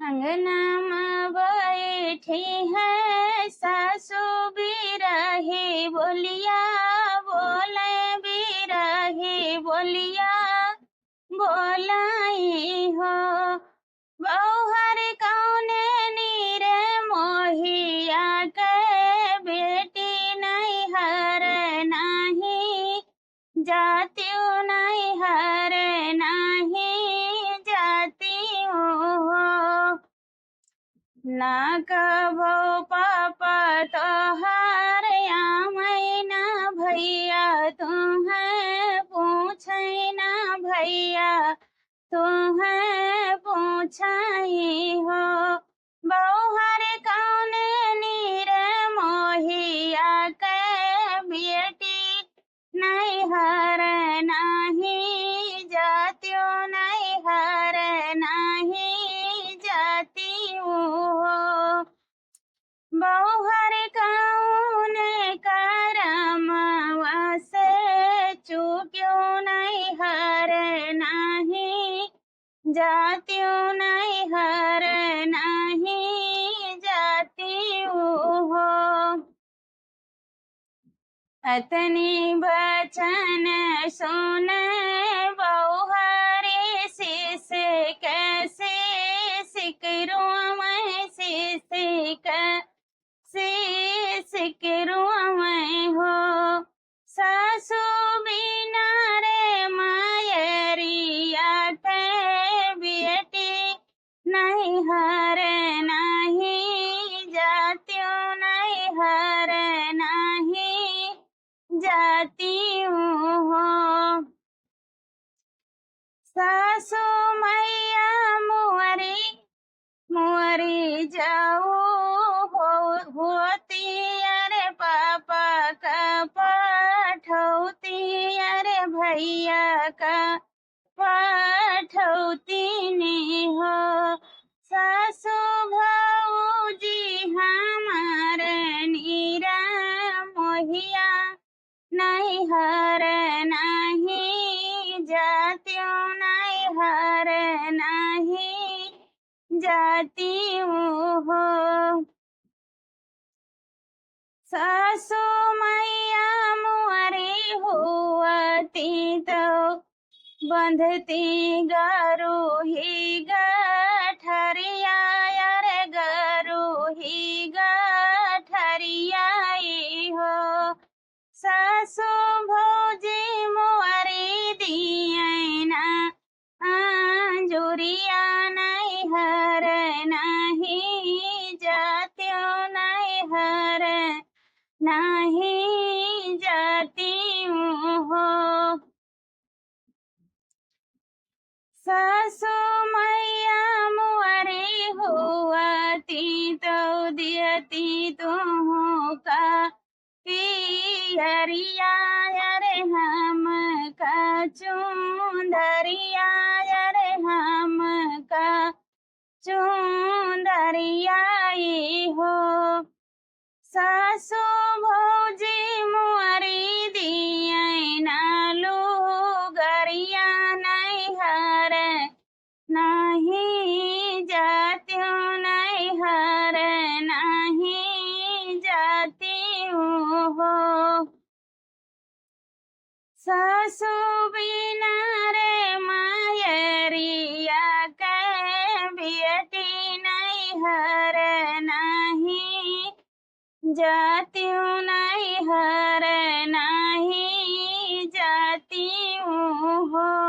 अंगना में बैठी है सासू बिरही बोलिया, बोले बिरही बोलिया बोलाई हो। बौहर कौने नीरे मोहिया के बेटी नहीं हर नहीं जाती नहीं हर नहीं जाती हो। ना कभो पापा तोहार आमई ना भैया तुम्हें पूछई ना भैया तुम्हें पूछई हो। बौहर कौने नीरे मोहिया के बेटी नहीं हर नहीं जातियो नहीं हर नहीं जाती हो। बौहर कौने करमवा से चूक्यो नहीं हर नहीं जातियो नहीं हर नहीं जाती हो। अतनी बचन सुन बौहरे शिष कैसे सिकरो मैं शिष कैसे सिकरो मैं हो। सासू बिना रे मायरिया के बेटी नहीं हर नहीं जातियो नहीं हर नहीं जाती हो। सासू मैया मुअरी जाऊ होती अरे पापा का पठौती अरे भैया का पठौती ने हो। सासू भौजी हमार नीरा मोहिया नहीं हर नहीं जातियो नहीं हर नहीं जाती हो। सासू मैया मुअरी हुआती तो बंधती गरू ही गठरिया अरे गरू ही गठरियाई हो। सासू भौजी मुअरी दियना अंजुरिया नहीं हर नहीं जातियो नहीं हर नहीं जाती हो। सासू मैया मुअरी हुआती तो दियती तुम का पियरिया अरे हम का चुंदरिया अरे हम का चुंदरियाई हो। सासू भौजी मुअरी दियना लुगरिया नहीं हर नहीं जातियो नहीं हर नहीं जाती हो। सासू बिना रे मायरिया के बेटी नहीं हर नहीं जातियो नहीं हर नहीं जाती हो।